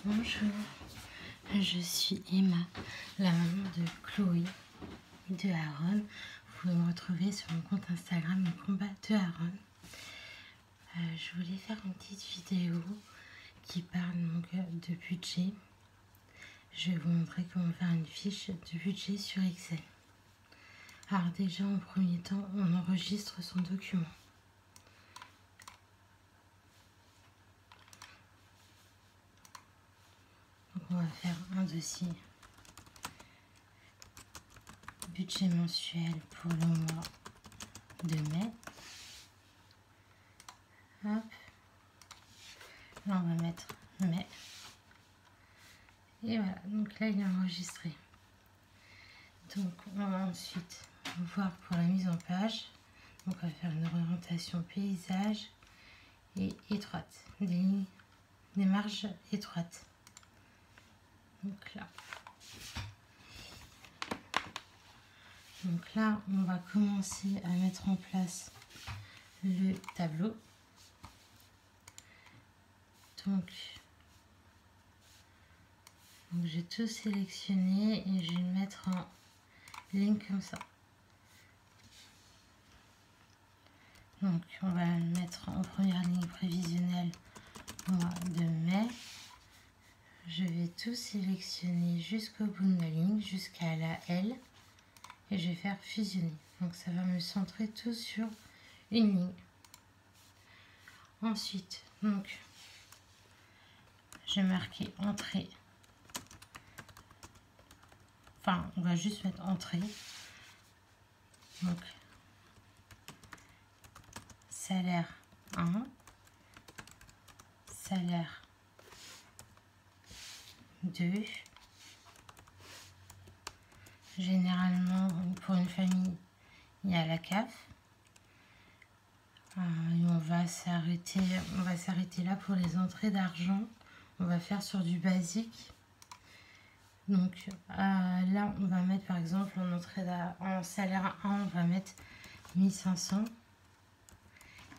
Bonjour, je suis Emma, la maman de Chloé et de Aaron. Vous pouvez me retrouver sur mon compte Instagram, le combat de Aaron. Je voulais faire une petite vidéo qui parle donc de budget. Je vais vous montrer comment faire une fiche de budget sur Excel. Alors déjà, en premier temps, on enregistre son document. Donc on va faire un dossier budget mensuel pour le mois de mai. Hop. Là on va mettre mai. Et voilà, donc là il est enregistré. Donc on va ensuite voir pour la mise en page. Donc on va faire une orientation paysage et étroite, des marges étroites. Donc là on va commencer à mettre en place le tableau. Donc j'ai tout sélectionné et je vais le mettre en ligne comme ça. Donc on va le mettre en première ligne prévisionnelle mois de mai. Je vais tout sélectionner jusqu'au bout de ma ligne, jusqu'à la L, et je vais faire fusionner. Donc ça va me centrer tout sur une ligne. Ensuite, donc j'ai marqué entrée. Enfin, on va juste mettre entrée. Donc salaire 1, salaire 2. Généralement, pour une famille, il y a la CAF. Et on va s'arrêter là pour les entrées d'argent. On va faire sur du basique. Donc là, on va mettre par exemple en salaire 1, on va mettre 1500.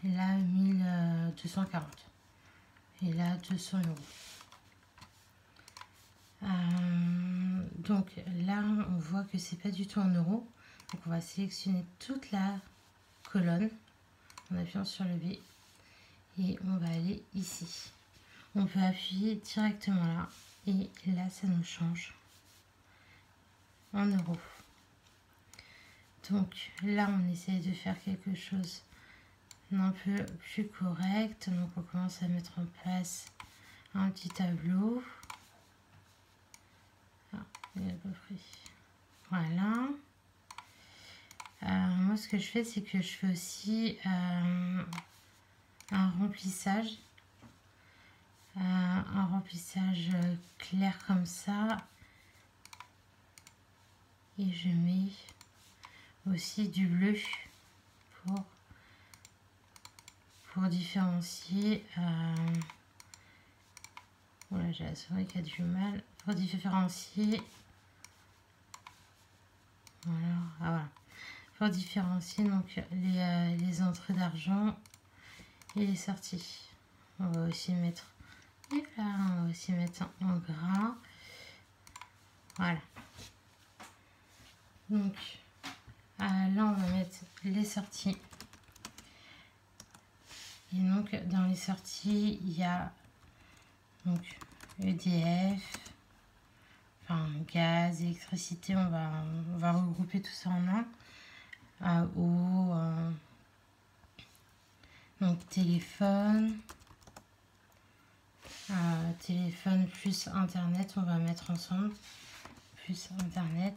Et là, 1240. Et là, 200 euros. Donc là, on voit que c'est pas du tout en euros. Donc on va sélectionner toute la colonne en appuyant sur le B. Et on va aller ici. On peut appuyer directement là. Et là, ça nous change en euros. Donc là, on essaye de faire quelque chose d'un peu plus correct. Donc on commence à mettre en place un petit tableau. Il est à peu près. Voilà. Moi, ce que je fais, c'est que je fais aussi un remplissage. Un remplissage clair comme ça. Et je mets aussi du bleu pour différencier. Voilà, j'ai la souris qui a du mal. Pour différencier. Voilà. Pour différencier donc les entrées d'argent et les sorties. On va aussi mettre. Et là, on va aussi mettre en gras. Voilà. Donc là, on va mettre les sorties. Et donc, dans les sorties, il y a donc EDF, enfin gaz, électricité. On va regrouper tout ça en un. Eau, donc téléphone. Téléphone plus internet, on va mettre ensemble. Plus internet.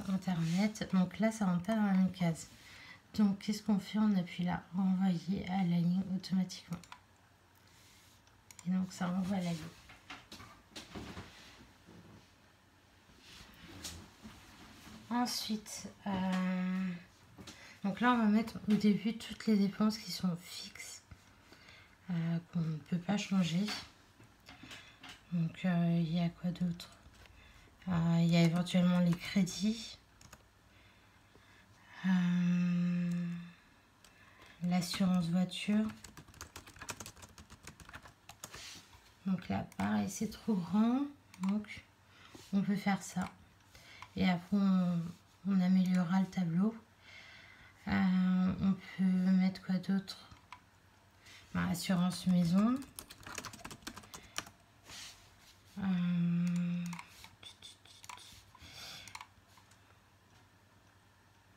Internet, donc là ça rentre pas dans la même case. Donc qu'est-ce qu'on fait? On appuie là, renvoyer à la ligne automatiquement. Et donc ça renvoie à la ligne. Ensuite, donc là on va mettre au début toutes les dépenses qui sont fixes, qu'on ne peut pas changer. Donc il y a quoi d'autre? Il y a éventuellement les crédits, l'assurance voiture, Donc là, pareil, c'est trop grand. Donc, on peut faire ça. Et après, on améliorera le tableau. On peut mettre quoi d'autre? Assurance maison.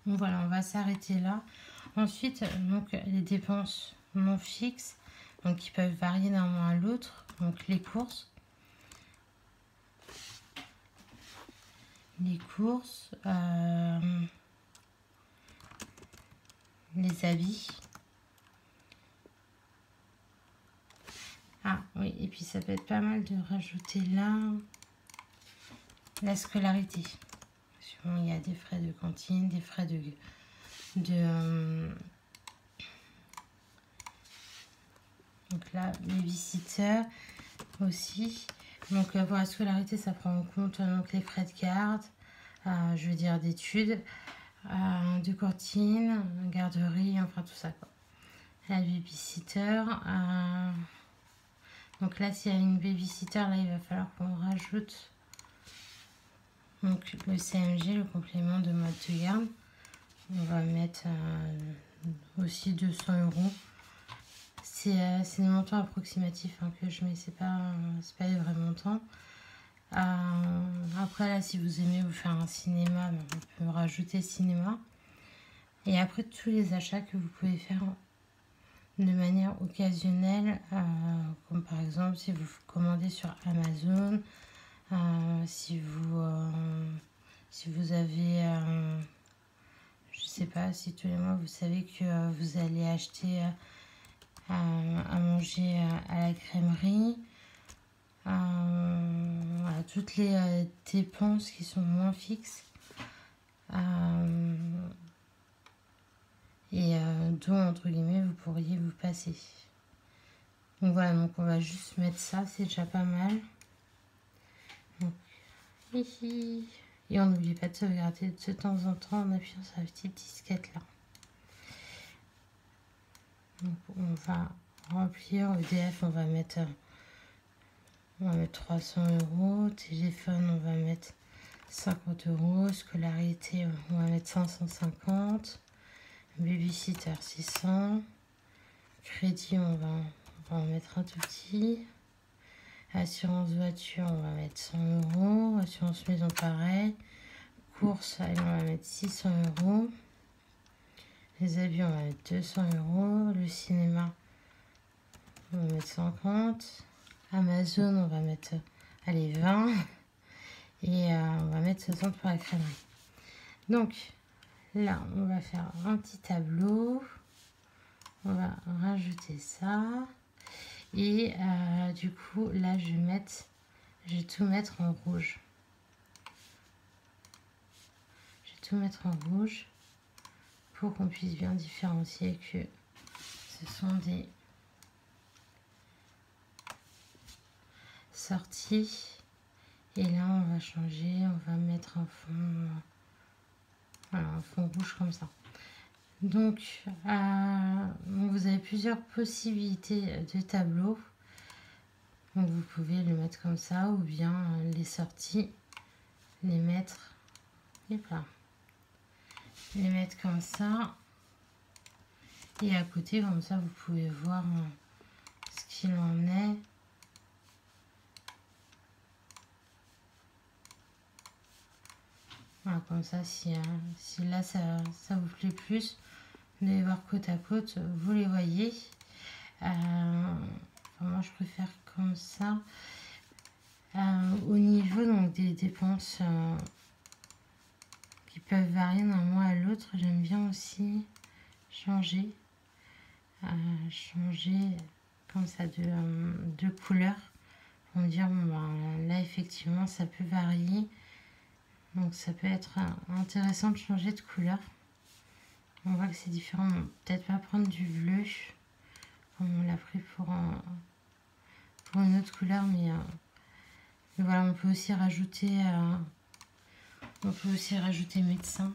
Bon, voilà, on va s'arrêter là. Ensuite, donc, les dépenses non fixes, donc qui peuvent varier d'un mois à l'autre. Donc, les courses. Les habits. Ah oui, et puis ça peut être pas mal de rajouter là la scolarité. Bon, il y a des frais de cantine, des frais donc là, babysitter aussi. Donc pour la scolarité, ça prend en compte donc, les frais de garde, je veux dire d'études, de cantine, garderie, enfin tout ça quoi. La babysitter. Donc là, s'il y a une babysitter, là, il va falloir qu'on rajoute donc, le CMG, le complément de mode de garde. On va mettre aussi 200 €. C'est des montants approximatifs hein, que je mets, c'est pas les vrais montants. Après, là, si vous aimez vous faire un cinéma, on peut rajouter cinéma. Et après, tous les achats que vous pouvez faire de manière occasionnelle, comme par exemple si vous commandez sur Amazon, si vous avez, je sais pas, si tous les mois vous savez que vous allez acheter à manger à la crèmerie, toutes les dépenses qui sont moins fixes. Et dont entre guillemets vous pourriez vous passer. Donc voilà, donc on va juste mettre ça, c'est déjà pas mal. Donc, et on n'oublie pas de sauvegarder de temps en temps en appuyant sur la petite disquette là. Donc on va remplir EDF, on va mettre 300 €, téléphone on va mettre 50 €, scolarité on va mettre 550, babysitter 600, crédit on va en mettre un tout petit, assurance voiture on va mettre 100 €, assurance maison pareil, course allez, on va mettre 600 €, les habits on va mettre 200 €, le cinéma on va mettre 50, Amazon on va mettre allez 20 et on va mettre 60 pour la crèmerie. Donc là, on va faire un petit tableau. On va rajouter ça. Et du coup, là, je vais tout mettre en rouge. Je vais tout mettre en rouge pour qu'on puisse bien différencier que ce sont des sorties. Et là, on va changer. On va mettre un fond... Voilà, un fond rouge comme ça. Donc, vous avez plusieurs possibilités de tableau. Donc, vous pouvez le mettre comme ça ou bien les sorties, les mettre, les mettre comme ça. Et à côté, comme ça, vous pouvez voir ce qu'il en est. Voilà, comme ça, si là ça vous plaît plus, de les voir côte à côte, vous les voyez. Moi, je préfère comme ça. Au niveau donc, des dépenses qui peuvent varier d'un mois à l'autre, j'aime bien aussi changer comme ça de couleur. Pour me dire, là, effectivement, ça peut varier. Donc ça peut être intéressant de changer de couleur. On voit que c'est différent. Peut-être pas prendre du bleu comme on l'a pris pour une autre couleur, mais voilà, on peut aussi rajouter médecin.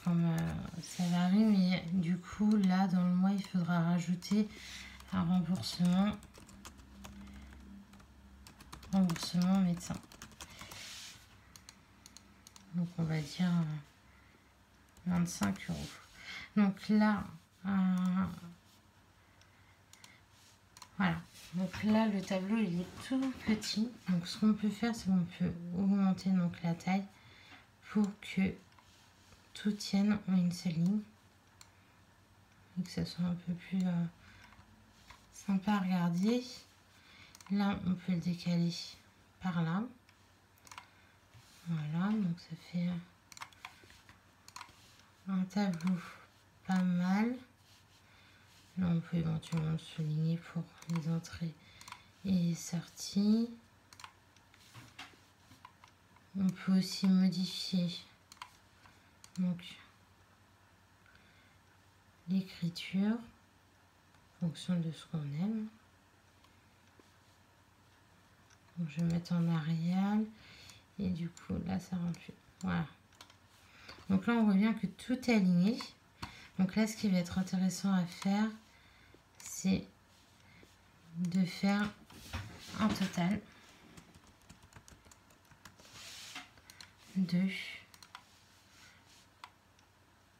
Comme ça varie, mais du coup là dans le mois il faudra rajouter un remboursement médecin. Donc on va dire 25 €. Donc là, voilà. Donc là, le tableau, il est tout petit. Donc ce qu'on peut faire, c'est qu'on peut augmenter donc la taille pour que tout tienne en une seule ligne. Et que ça soit un peu plus sympa à regarder. Là, on peut le décaler par là. Voilà, donc ça fait un tableau pas mal. Là, on peut éventuellement le souligner pour les entrées et les sorties. On peut aussi modifier donc l'écriture en fonction de ce qu'on aime. Donc, je vais mettre en Arial et du coup là ça rentre plus. Voilà. Donc là on voit bien que tout est aligné. Donc là ce qui va être intéressant à faire, c'est de faire un total de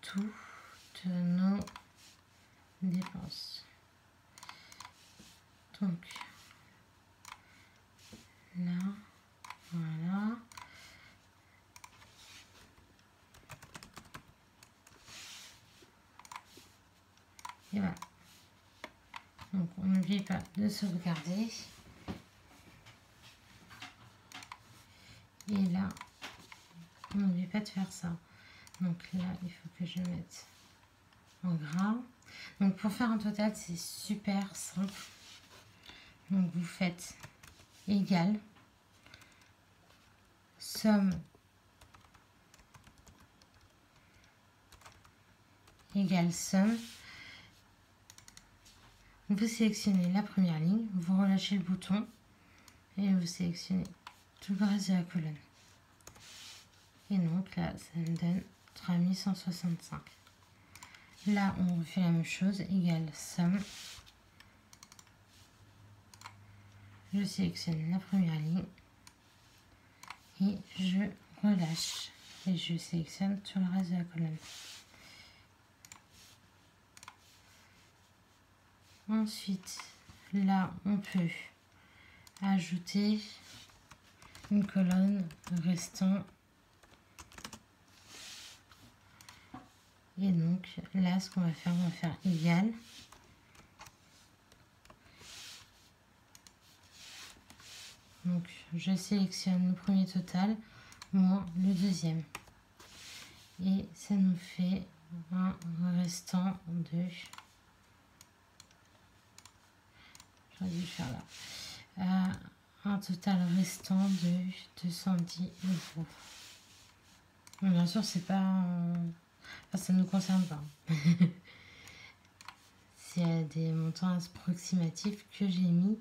toutes nos dépenses. Donc là, voilà. Et voilà. Donc on n'oublie pas de sauvegarder. Et là, on n'oublie pas de faire ça. Donc là, il faut que je mette en gras. Donc pour faire un total, c'est super simple. Donc vous faites égal somme égale somme. Vous sélectionnez la première ligne, vous relâchez le bouton et vous sélectionnez tout le reste de la colonne. Et donc là, ça me donne 3165. Là, on refait la même chose, égale somme. Je sélectionne la première ligne et je relâche. Et je sélectionne tout le reste de la colonne. Ensuite, là, on peut ajouter une colonne restant. Et donc, là, ce qu'on va faire égal. Donc, je sélectionne le premier total, moins le deuxième. Et ça nous fait un restant de... J'aurais dû le faire là. Un total restant de 210 €. Bon, bien sûr, c'est pas... Enfin, ça ne nous concerne pas. C'est des montants approximatifs que j'ai mis.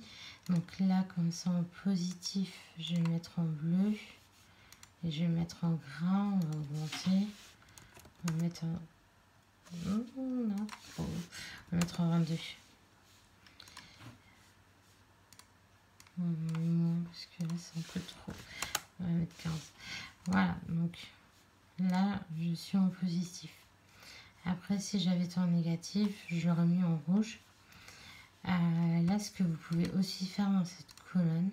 Donc là, comme ça, en positif, je vais mettre en bleu. Et je vais mettre en gras. On va augmenter. On va mettre en... Non, on va mettre en 22. Parce que là, c'est un peu trop. On va mettre 15. Voilà, donc là, je suis en positif. Après, si j'avais été en négatif, je l'aurais mis en rouge. Là, ce que vous pouvez aussi faire dans cette colonne,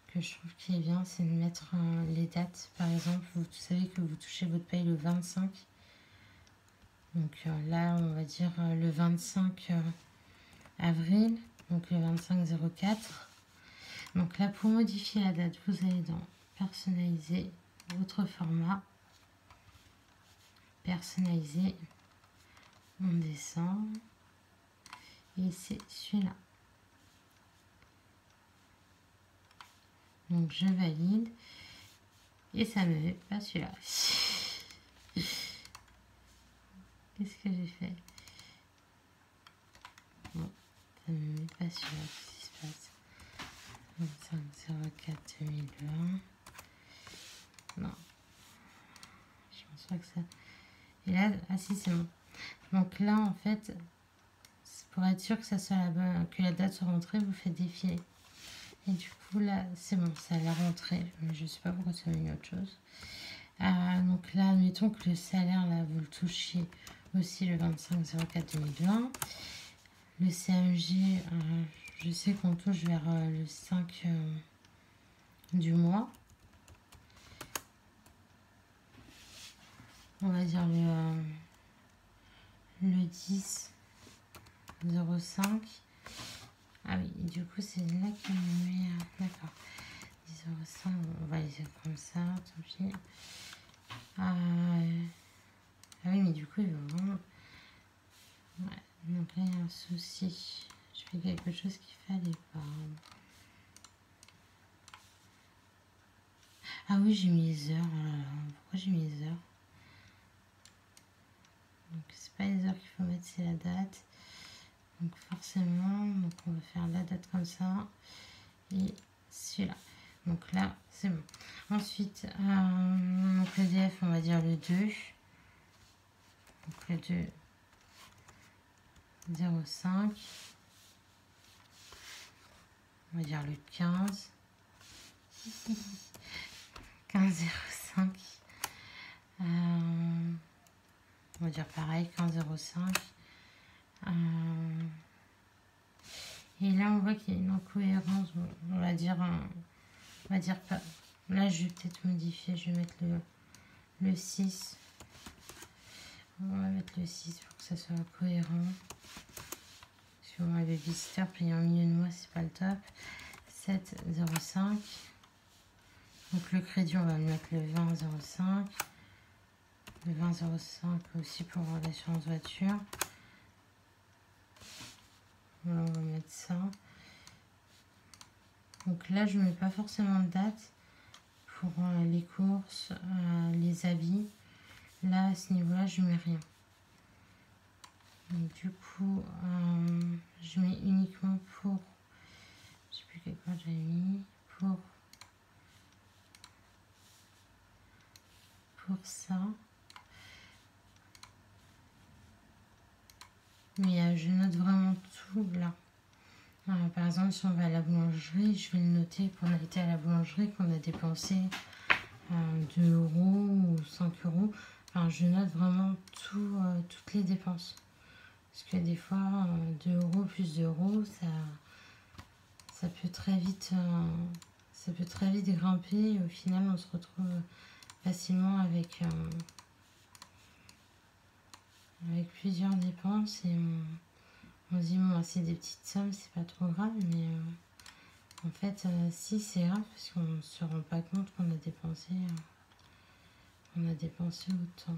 que je trouve qui est bien, c'est de mettre les dates. Par exemple, vous savez que vous touchez votre paye le 25. Donc là, on va dire le 25 avril, donc le 25/04. Donc là, pour modifier la date, vous allez dans personnaliser votre format. Personnaliser, on descend et c'est celui-là. Donc je valide et ça ne me fait pas celui-là. Qu'est-ce que j'ai fait? Bon, ça ne me met pas celui-là. Qu'est-ce qui se passe? 25/04/2020. Non, je pense pas que ça... Et là, ah si, c'est bon. Donc là, en fait, pour être sûr que ça soit que la date soit rentrée, vous faites défiler. Et du coup là c'est bon, ça a la rentrée, mais je sais pas pourquoi ça m'a mis autre chose. Donc là, admettons que le salaire là vous le touchiez aussi le 25/04/2020. Le CMJ, je sais qu'on touche vers le 5 du mois. On va dire le 10/05. Ah oui, du coup, c'est là qu'il me met. D'accord. 10/05, on va laisser comme ça, tant pis. Ah oui, mais du coup, il va vraiment. Ouais, donc là, il y a un souci. Je fais quelque chose qu'il fallait pas. Ah oui, j'ai mis les heures. Oh là là, pourquoi j'ai mis les heures? Donc, c'est pas les heures qu'il faut mettre, c'est la date. Donc, forcément, donc on va faire la date comme ça. Et celui-là. Donc là, c'est bon. Ensuite, donc le DF, on va dire le 2. Donc le 2/05. On va dire le 15. 15/05. On va dire pareil, 15/05. Et là, on voit qu'il y a une incohérence. Bon, on va dire pas. Là, je vais peut-être modifier. Je vais mettre le 6. On va mettre le 6 pour que ça soit cohérent. Parce que moi, les visiteurs payés en milieu de mois, c'est pas le top. 7/05. Donc le crédit, on va le mettre le 20/05. Le 20/05 aussi pour l'assurance voiture. Voilà, on va mettre ça. Donc là, je ne mets pas forcément de date pour les courses, les habits. Là, à ce niveau-là, je mets rien. Donc du coup, je mets uniquement pour... Je sais plus quel quoi j'avais mis. Pour ça. Mais je note vraiment tout là. Par exemple, si on va à la boulangerie, je vais le noter qu'on a été à la boulangerie, qu'on a dépensé 2 € ou 5 €. Enfin, je note vraiment toutes les dépenses. Parce que des fois, 2 € plus 2 €, ça peut très vite grimper. Et au final, on se retrouve facilement avec plusieurs dépenses et on se dit bon, c'est des petites sommes, c'est pas trop grave, mais en fait si c'est grave parce qu'on ne se rend pas compte qu'on a dépensé autant.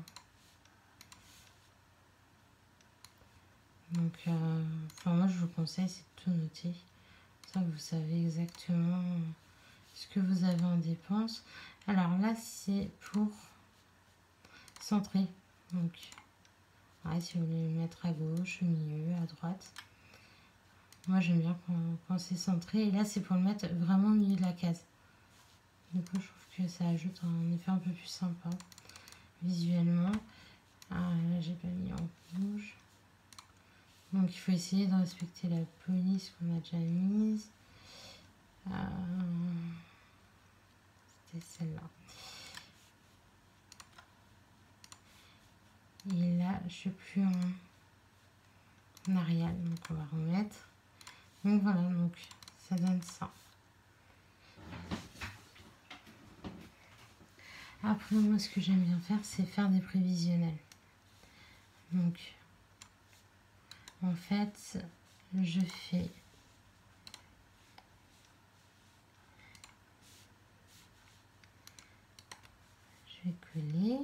Donc moi je vous conseille, c'est de tout noter, ça vous savez exactement ce que vous avez en dépenses. Alors là c'est pour centrer, donc si vous voulez le mettre à gauche, au milieu, à droite. Moi j'aime bien quand c'est centré. Et là c'est pour le mettre vraiment au milieu de la case. Du coup je trouve que ça ajoute un effet un peu plus sympa visuellement. Là j'ai pas mis en rouge. Donc il faut essayer de respecter la police qu'on a déjà mise. C'était celle-là. Et là je suis plus en Arial, donc on va remettre. Donc voilà, donc ça donne ça. Après moi ce que j'aime bien faire, c'est faire des prévisionnels. Donc en fait je vais coller.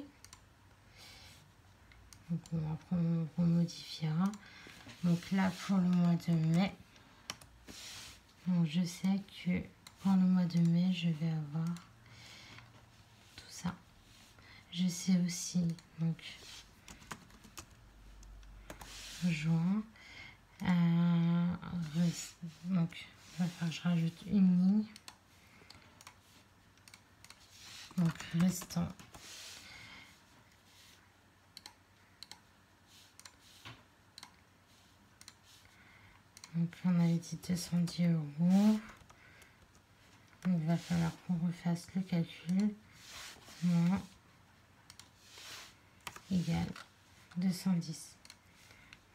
Donc on remodifiera. Donc là pour le mois de mai, donc je sais que pour le mois de mai je vais avoir tout ça. Je sais aussi donc juin, donc il va falloir que je rajoute une ligne. Donc restant Donc là, on avait dit 210 euros. Donc, il va falloir qu'on refasse le calcul. Moins égale 210.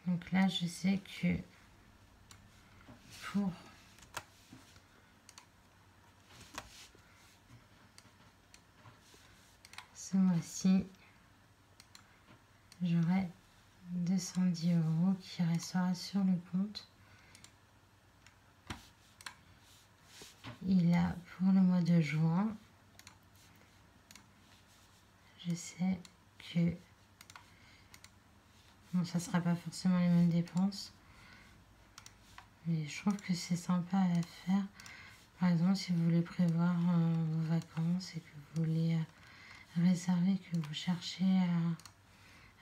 Donc là, je sais que pour ce mois-ci, j'aurai 210 euros qui restera sur le compte. Et là, pour le mois de juin, je sais que bon, ça ne sera pas forcément les mêmes dépenses, mais je trouve que c'est sympa à faire. Par exemple, si vous voulez prévoir vos vacances et que vous voulez réserver, que vous cherchez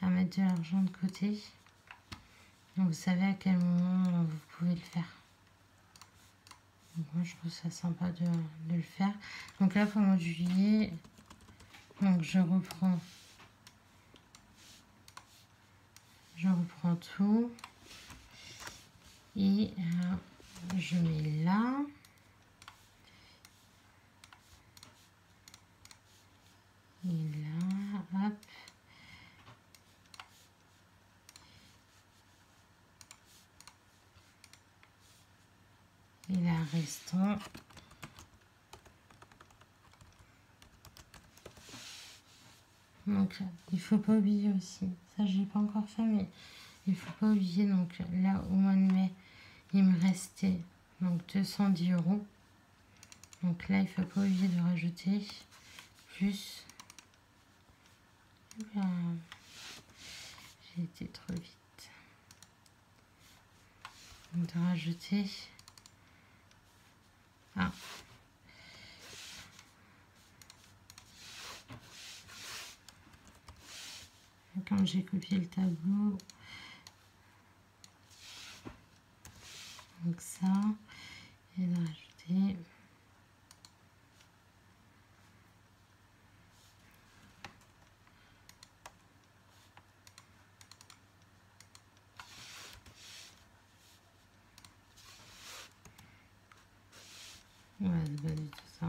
à mettre de l'argent de côté, donc vous savez à quel moment vous pouvez le faire. Donc moi, je trouve ça sympa de le faire. Donc là, pour le mois de juillet, donc je reprends tout et je mets là. Et là, hop. Et là, restant. Donc, il ne faut pas oublier aussi, ça je n'ai pas encore fait, mais il ne faut pas oublier, donc là, au mois de mai, il me restait donc 210 euros. Donc là, il ne faut pas oublier de rajouter plus. J'ai été trop vite. Donc, de rajouter. Ah. Quand j'ai copié le tableau, donc ça, et de rajouter ouais, c'est pas du tout ça.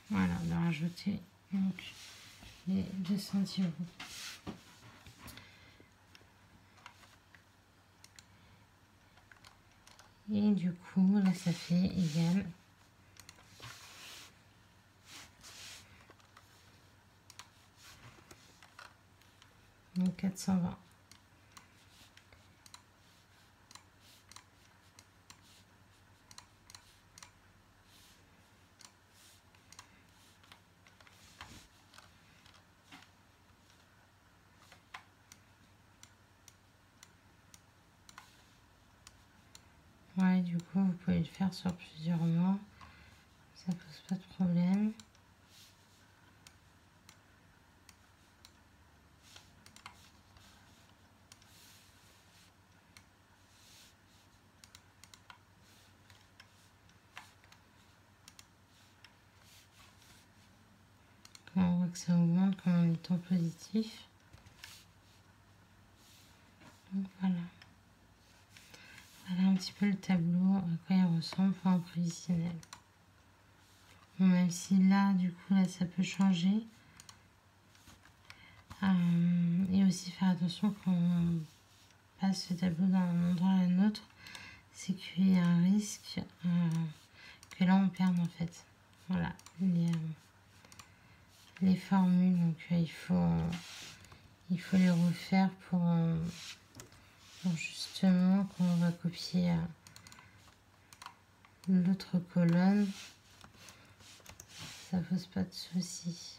Voilà, de rajouter donc les 210 euros. Et du coup, là, ça fait égal donc 420. Ouais, du coup, vous pouvez le faire sur plusieurs mois. Ça pose pas de problème. Quand on voit que ça augmente quand on est en positif. Donc voilà. Voilà un petit peu le tableau, à quoi il ressemble pour un prévisionnel. Bon, même si là, du coup, là, ça peut changer. Et aussi faire attention quand on passe le tableau d'un endroit à un autre, c'est qu'il y a un risque que là on perde en fait. Voilà, les formules, donc il faut les refaire pour justement quand on va copier l'autre colonne, ça pose pas de soucis.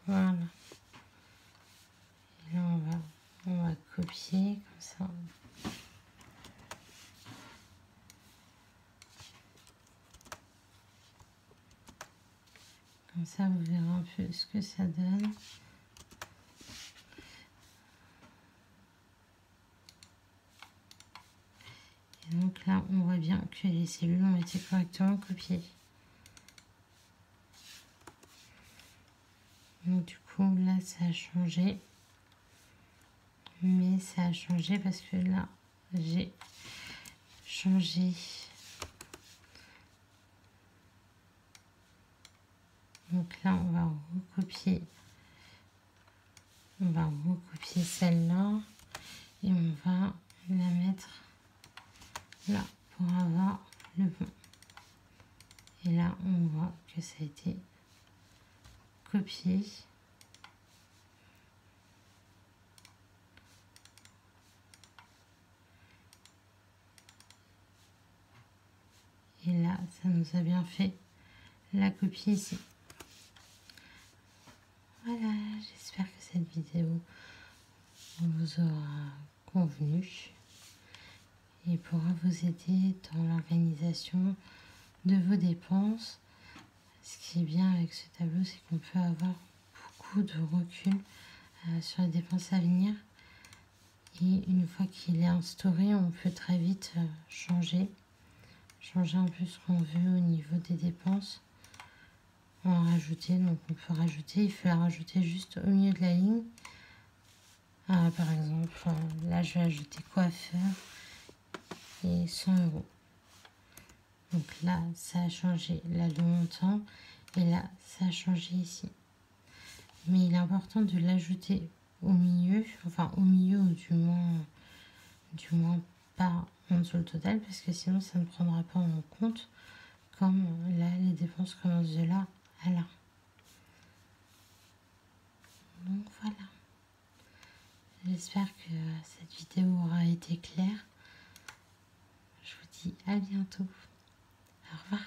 Voilà. Et là on va copier comme ça. Comme ça, vous verrez un peu ce que ça donne. Et donc là, on voit bien que les cellules ont été correctement copiées. Donc du coup, là, ça a changé. Mais ça a changé parce que là, j'ai changé. Donc là, on va recopier. On va recopier celle-là. Et on va la mettre là pour avoir le bon. Et là, on voit que ça a été copié. Et là, ça nous a bien fait la copie ici. Voilà, j'espère que cette vidéo vous aura convenu et pourra vous aider dans l'organisation de vos dépenses. Ce qui est bien avec ce tableau, c'est qu'on peut avoir beaucoup de recul sur les dépenses à venir. Et une fois qu'il est instauré, on peut très vite changer un peu ce qu'on veut au niveau des dépenses. En rajouter, donc on peut rajouter, il faut la rajouter juste au milieu de la ligne. Par exemple, là je vais ajouter coiffeur et 100 €. Donc là, ça a changé là le montant et là, ça a changé ici. Mais il est important de l'ajouter au milieu, enfin au milieu ou du moins pas en dessous le total parce que sinon ça ne prendra pas en compte comme là les dépenses commencent de là à là. Donc voilà. J'espère que cette vidéo aura été claire. Je vous dis à bientôt. Au revoir.